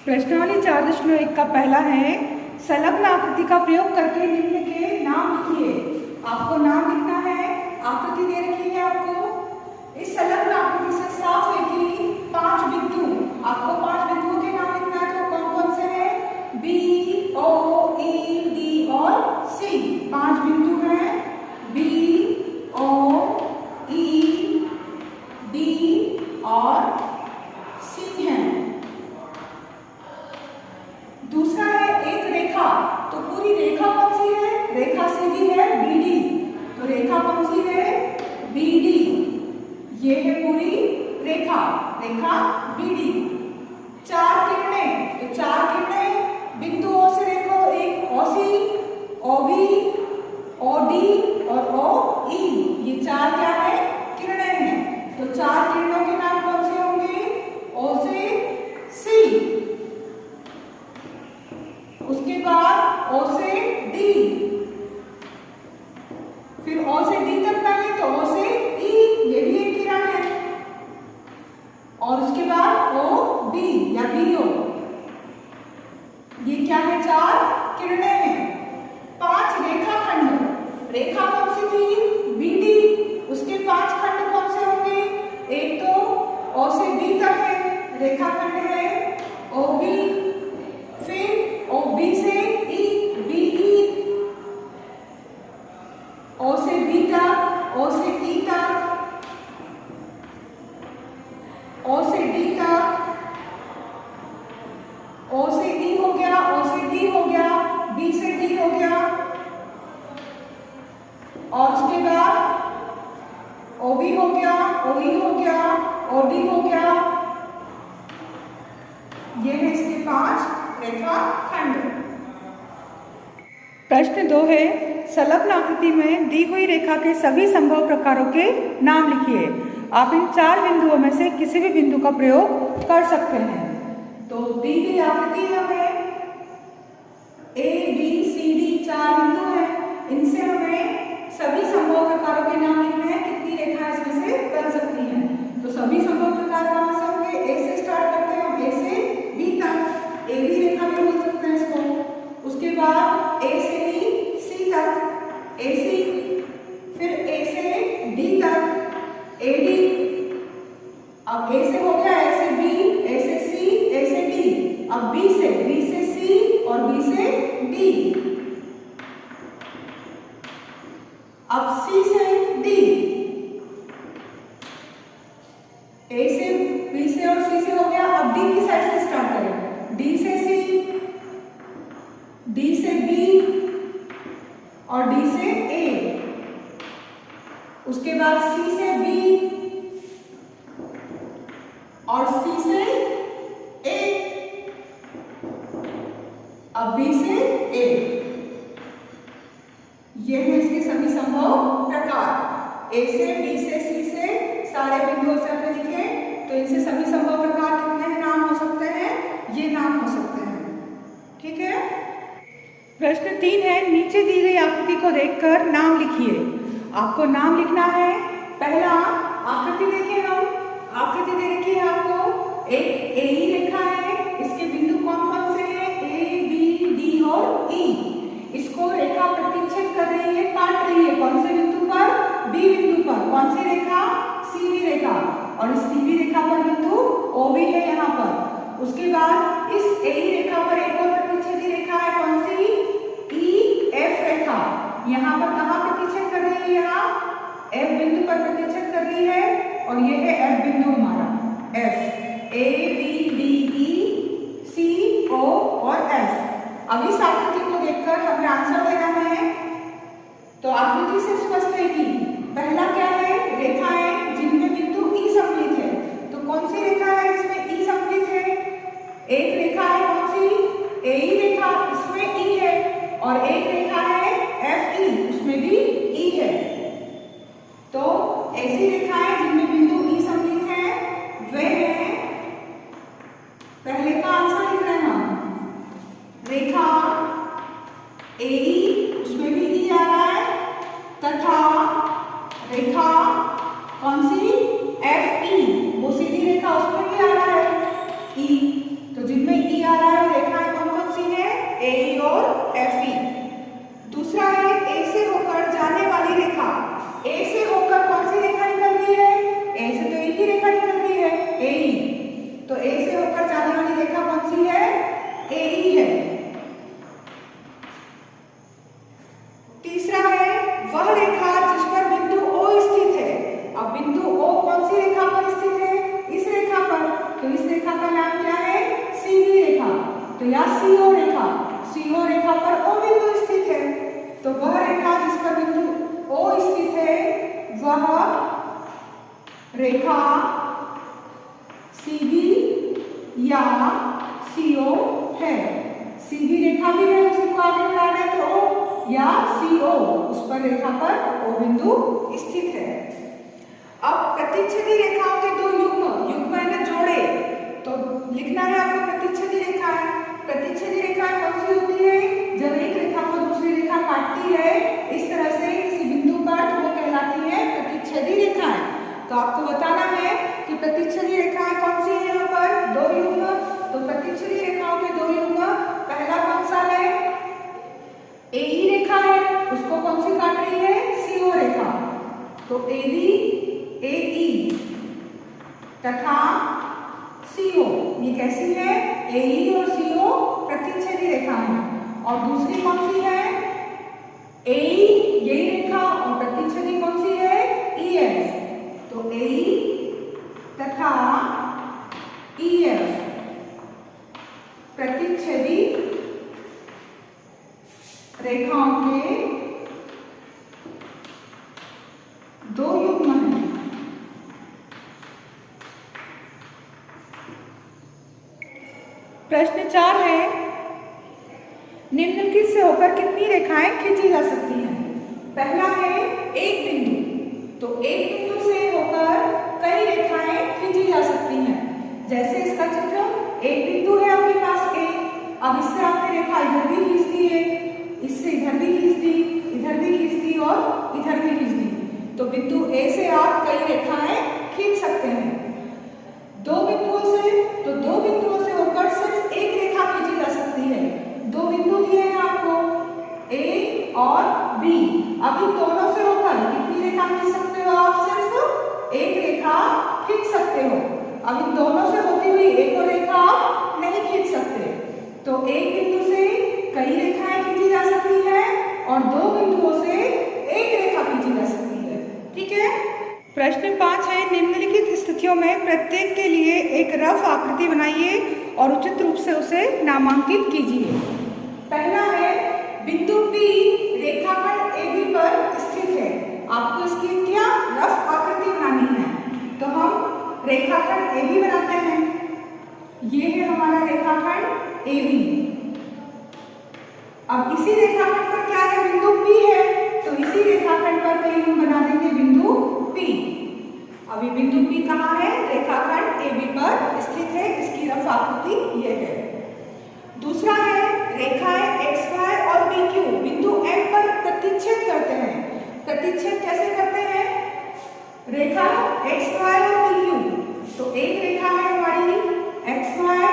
प्रश्नावली 4.1 का पहला है संलग्न आकृति का प्रयोग करके निम्न के नाम लिखिए। आपको नाम लिखना है। आकृति दे रखी है आपको। इस संलग्न आकृति से साफ है कि 5 बिंदु, आपको 5 बिंदुओं के नाम लिखना है। तो कौन कौन से हैं? बी, ओ, ई, डी और सी। 5 बिंदु हैं। बी, ओ, ई, डी और सी हैं। दूसरा है एक रेखा। तो पूरी रेखा कौन सी है? रेखा सीधी है बीडी। तो रेखा कौन सी है? बीडी। ये है पूरी रेखा, रेखा बीडी। 4 किरणें। तो 4 किरणें बिंदुओं से देखो, एक ओसी, ओबी, ओडी और ओई। ये 4 क्या है? किरणें हैं। तो 4 किरणों के नाम कौन से होंगे? ओ से सी, उसके बाद ओ से डी, फिर ओ से डी तक पहले तो ओ से ई, ये भी एक किरण है, और उसके बाद ओ बी या बी ओ। ये क्या है? 4 किरणें हैं। 5 रेखाखंड। रेखा कौन सी थी? बीडी। उसके 5 खंड कौन से होंगे? एक तो ओ से बी तक है, रेखाखंड है ओ बी, फिर ओ बी से ई, बी ई, ओ से बी तक, ओ से ई तक, ओ से डी तक, ओ से ई हो गया, ओ से डी हो गया, बी से डी हो गया, और उसके बाद ओ बी हो गया, ओ ई हो गया, ओ डी हो गया। ये है इसके 5 रेखाखंड। प्रश्न 2 है संलग्न आकृति में दी हुई रेखा के सभी संभव प्रकारों के नाम लिखिए। आप इन 4 बिंदुओं में से किसी भी बिंदु का प्रयोग कर सकते हैं। तो दी गई आकृति हमें ए बी सी डी 4 बिंदु हैं। इनसे हमें सभी संभव प्रकारों के नाम लिखने हैं। कितनी रेखाएं इसमें से बन सकती हैं? तो सभी संभव प्रकार कहाँ से होंगे? ए से स्टार्ट करते हैं हम, ए से बी तक। ए बी रेखा भी बोल सकते हैं इसको। उसके बाद ए से सी तक, ए सी, फिर ए से डी तक, ए डी। अब ए से हो गया, ए से बी, ए से सी, ए से डी। अब बी से सी और बी से डी। अब सी से डी, ए से बी से और सी से हो गया। अब डी की साइड से स्टार्ट करें। डी से सी, डी से बी और डी से ए। उसके बाद सी से बी और सी से ए, अब बी से ए। ये है इसके सभी संभव प्रकार। ए से बी से सी से सारे बिंदुओं से हमने लिखे। तो इनसे सभी संभव प्रकार कितने नाम हो सकते हैं? ये नाम हो सकते हैं। ठीक है। प्रश्न 3 है नीचे दी गई आकृति को देखकर नाम लिखिए। आपको नाम लिखना है। पहला आकृति देखिए, हम आकृति दे रखी है आपको। एक ए ई रेखा है। इसके बिंदु कौन कौन से हैं? ए बी डी और ई। इसको रेखा प्रतिच्छेद कर रही है, काट रही है। कौन से बिंदु पर? बी बिंदु पर। कौन सी रेखा? सी बी रेखा। और इस सी बी रेखा पर बिंदु ओ बी है यहाँ पर। उसके बाद इस ए ई रेखा पर एक और प्रतिच्छेदी रेखा है। कौन सी? ई एफ रेखा। यहाँ पर कहाँ प्रतिच्छेद कर रही है? यहाँ एफ बिंदु पर प्रतिच्छेद कर रही है। और ये है एफ बिंदु हमारा, F. A B D E C O और एफ। अब इस आकृति को देखकर हमें आंसर देना है। तो आकृति से स्पष्ट है कि पहला क्या है? रेखाएं जिनमें बिंदु ई सम्मिलित है। तो कौन सी रेखा है जिसमें ई सम्मिलित है? एक रेखा है कौन सी? ए ई रेखा, इसमें ई है। और एक रेखा है एफ ई, उसमें भी ई है। तो ऐसी रेखाएं जिनमें बिंदु ई सम्मिलित है वे हैं, पहले का आंसर लिख रहे हैं हम, रेखा ए ई, उसमें भी ई आ रहा है, तथा रेखा कौन सी? एफ ई, वो सीधी रेखा, उसमें भी आ रहा है ई। तो जिनमें ई आ CB या CO है। CB रेखा भी है, उसी को आगे बढ़ा रहे तो O या CO, उस पर रेखा पर O बिंदु स्थित है। अब प्रतिच्छेदी रेखाओं के दो युग्म है ना जोड़े, तो लिखना है आपको प्रतिच्छेदी रेखा है। प्रतिच्छेदी रेखा कौन सी होती है? जब एक रेखा को दूसरी रेखा काटती है इस तरह से किसी बिंदु पर, तो वो कहलाती है प्रतिच्छेदी रेखाएं। तो आपको बताना है कि प्रतिच्छेदी रेखाएं कौन सी है। यहाँ पर दो युग्म, तो प्रतिच्छेदी रेखाओं के दो युग्म, पहला कौन सा है? AE रेखा है, उसको कौन सी काट रही है? CO रेखा। तो AD AE तथा CO, ये कैसी है? AE और CO प्रतिच्छेदी रेखा है। और दूसरी कौन सी है? AE यही रेखा, और प्रतिच्छेदी कौन सी है? EF। तो AE तथा EF प्रतिच्छेदी रेखाओं के दो युग्म हैं। प्रश्न 4 है, निम्नलिखित से होकर कितनी रेखाएं खींची जा सकती हैं? पहला है एक बिंदु, तो एक बिंदु से होकर कई रेखाएं खींची जा सकती हैं। जैसे इसका चित्र, एक बिंदु है आपके पास A, अब इससे आपने रेखा इधर भी खींच दी है, इससे इधर भी खींच दी, इधर भी खींच दी और इधर भी खींच दी। तो बिंदु A से आप कई रेखाएं खींच सकते हैं। दो बिंदुओं से, तो दो बिंदुओं से होकर सिर्फ एक रेखा खींची जा सकती है। दो बिंदु दिए हैं आपको A और B, अब इन दोनों से होकर कितनी रेखा खींच सकते हो आप? सिर्फ एक रेखा खींच सकते हो। अब इन दोनों से होती हुई एक और रेखा आप नहीं खींच सकते। तो एक बिंदु से कई रेखाएं खींची जा सकती है और दो बिंदुओं से एक रेखा खींची जा सकती है। ठीक है। प्रश्न 5 है, निम्नलिखित स्थितियों में प्रत्येक के लिए एक रफ आकृति बनाइए और उचित रूप से उसे नामांकित कीजिए। पहला है, बिंदु P रेखाखंड AB पर स्थित है। आपको इसकी क्या रफ आकृति बनानी है, तो हम रेखाखंड AB बनाते हैं। ये है हमारा रेखाखंड AB। अब इसी रेखाखंड पर क्या है? बिंदु P है, तो इसी रेखाखंड पर कहीं हम बना देंगे बिंदु P। अब ये बिंदु P कहाँ है? रेखाखंड AB पर स्थित है। इसकी रफ आकृति ये है। दूसरा है, रेखाएं XY और PQ बिंदु M पर प्रतिच्छेद करते हैं। प्रतिच्छेद कैसे करते हैं? रेखा XY और PQ, तो एक रेखा है हमारी XY,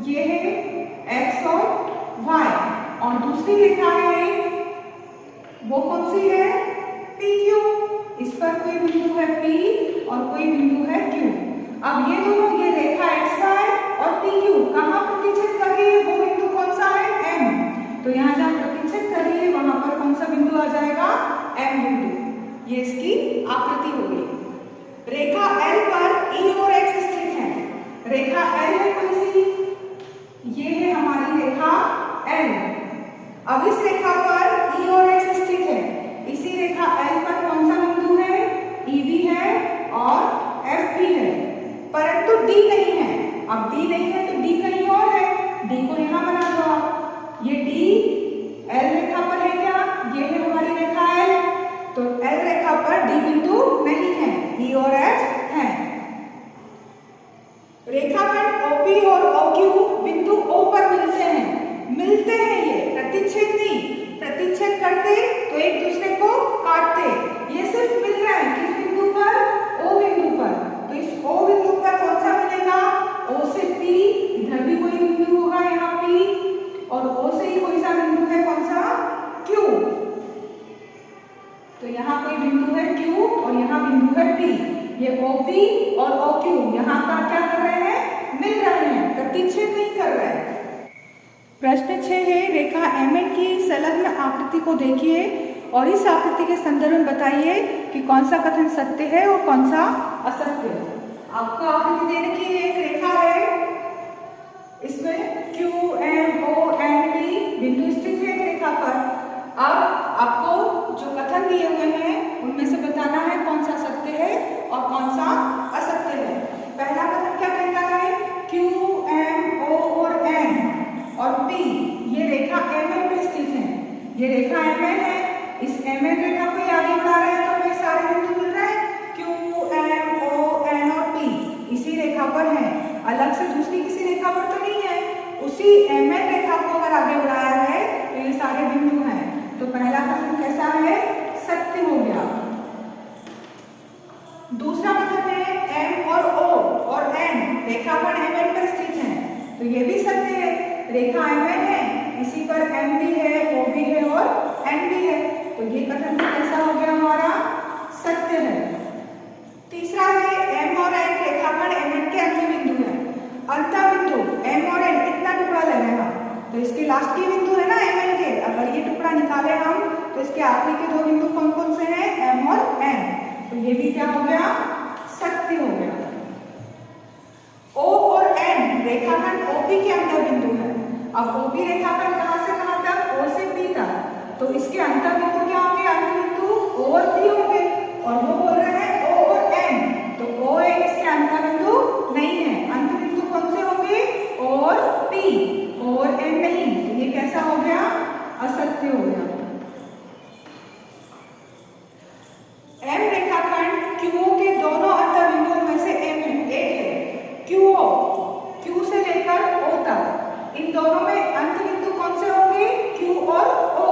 ये है X और Y, और दूसरी रेखा है वो कौन सी है? PQ। इस पर कोई बिंदु है P और कोई बिंदु है Q। अब ये दोनों, ये रेखा XY और PQ कहाँ प्रतिच्छेद कर रही है? वो बिंदु कौन सा है? M। तो यहाँ जहाँ प्रतिच्छेद कर रही है वहां पर कौन सा बिंदु आ जाएगा? M बिंदु। ये इसकी आकृति होगी। रेखा L पर E और X स्थित है। रेखा L है कौन सी? ये है हमारी रेखा L। अब इस रेखा पर E और X स्थित है। इसी रेखा L पर कौन सा बिंदु है? E भी है और F भी है, परंतु D नहीं है। अब D नहीं है तो D कहीं और है, D को यहाँ बना दो आप। ये D L रेखा पर है क्या? ये है हमारी रेखा L, तो L रेखा पर D बिंदु नहीं है, E और F है। रेखाखंड OP और OQ बिंदु O पर मिलते हैं। मिलते हैं, ये प्रतिच्छेद नहीं। प्रतिच्छेद करते तो एक दूसरे को काटते, ये सिर्फ मिल रहा है किस बिंदु पर? O बिंदु पर। तो इस O बिंदु पर कौन सा मिलेगा? O से P, इधर भी कोई बिंदु होगा यहाँ P, और O से ही कोई सा बिंदु है, कौन सा? Q। तो यहाँ कोई बिंदु है Q और यहाँ बिंदु है P। ये OP और OQ यहाँ का क्या कर रहे हैं? मिल रहे हैं, प्रतिच्छेद नहीं कर रहे हैं। प्रश्न 6 है, रेखा MN की संलग्न आकृति को देखिए और इस आकृति के संदर्भ में बताइए कि कौन सा कथन सत्य है और कौन सा असत्य है। आपको आकृति दे रखी है, एक रेखा है, इसमें Q, M, O, N, P बिंदु स्थित है एक रेखा पर। अब आपको जो कथन दिए हुए हैं उनमें से बताना है कौन सा सत्य है और कौन सा असत्य है। पहला कथन क्या रेखा पर हैं, अलग से दूसरी किसी रेखा पर तो नहीं है। उसी MN रेखा को अगर आगे बढ़ाया है तो ये सारे बिंदु हैं। तो पहला कथन कैसा है? सत्य हो गया। दूसरा कथन है M और O और N रेखाखंड MN पर स्थित है, तो ये भी सत्य है। रेखा MN है, इसी पर M भी है, O भी है और N भी है, तो ये कथन भी कैसा हो गया हमारा? सत्य है। तीसरा है M और N रेखाखंड MN के अंत बिंदु है। अंत बिंदु M और N कितना टुकड़ा लगेगा? तो इसके लास्ट के बिंदु है ना MN के, अगर ये टुकड़ा निकाले हम तो इसके आखिरी के दो बिंदु कौन कौन से हैं? M और N, तो ये भी क्या हो गया? सत्य हो गया। O और N रेखाखंड OP के अंत बिंदु है। अब OP रेखाखंड कहां से कहां तक? O से P तक, तो इसके अंत बिंदु क्या होंगे? अंत बिंदु O और P होंगे, और वो बोल रहे हैं O और N, तो O N इसके अंत बिंदु नहीं है। अंत बिंदु कौन से होंगे? O और P, O और N नहीं, तो ये कैसा हो गया? असत्य हो गया। M रेखाखंड QO के दोनों अंत बिंदुओं में से एक है। QO, Q से लेकर O तक, इन दोनों में अंत बिंदु कौन से होंगे? Q और O,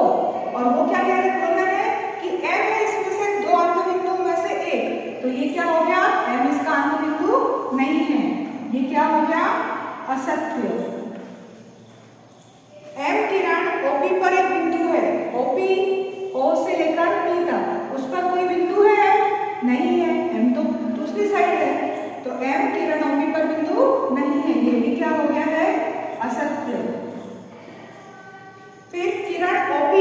और वो क्या कह रहे बोल रहे हैं कि M है इसमें से दो अंत बिंदुओं में से एक, तो ये क्या हो गया? M इसका अंत बिंदु नहीं है, ये क्या हो गया? असत्य। M किरण OP पर एक बिंदु है। OP O से लेकर P तक, उस पर कोई बिंदु है? नहीं है, M तो दूसरी साइड है, तो M किरण OP पर बिंदु नहीं है, ये भी क्या हो गया है? असत्य। फिर किरण OP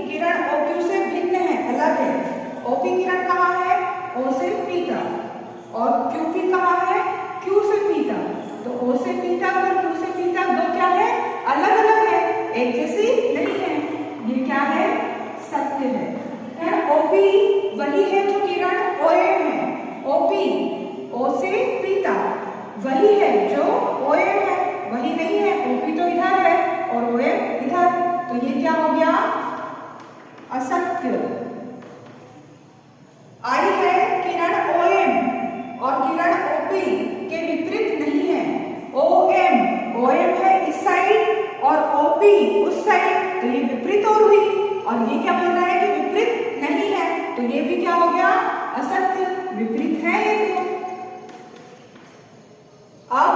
किरण OQ से भिन्न है, अलग है। OP किरण कहाँ है? O से P तक, और QP कहाँ है? Q से P तक, तो O से P तक और Q से P तक दो क्या है? अलग अलग है, एक जैसी नहीं है, ये क्या है? सत्य है। OP वही है जो किरण OM है। OP O से P तक वही है जो OM है, वही नहीं है। OP तो इधर है और OM इधर, तो ये क्या हो गया? असत्य। I है किरण OM और किरण OP के विपरीत नहीं है। OM है इस साइड और OP उस साइड, तो ये विपरीत और हुई, और ये क्या बोल रहा है कि विपरीत नहीं है, तो ये भी क्या हो गया? असत्य, विपरीत है ये तो। अब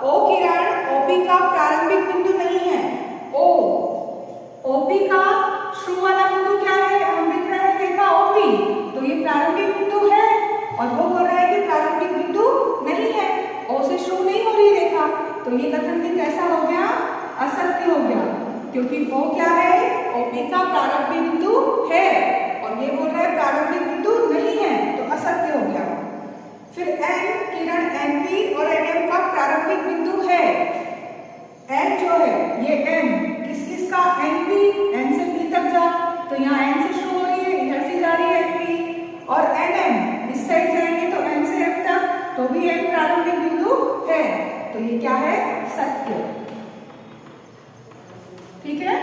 O किरण OP का प्रारंभिक बिंदु नहीं है। OP का शुरू वाला बिंदु क्या है? हम लिख रहे हैं रेखा OP, तो ये प्रारंभिक बिंदु है, और वो बोल रहा है कि प्रारंभिक बिंदु नहीं है, O से शुरू नहीं हो रही रेखा, तो ये कथन भी कैसा हो गया? असत्य हो गया, क्योंकि O क्या है? OP का प्रारंभिक बिंदु है, और ये बोल रहा है प्रारंभिक बिंदु नहीं है, तो असत्य हो गया। फिर N किरण NP और NM का प्रारंभिक बिंदु है। N जो है ये N किस का? NP, N से P तक जा, तो यहाँ N से शुरू हो रही है, इधर से जा रही है NP, और NM इस साइड जाएंगे तो N से M तक, तो भी N प्रारंभिक बिंदु है, तो ये क्या है? सत्य। ठीक है।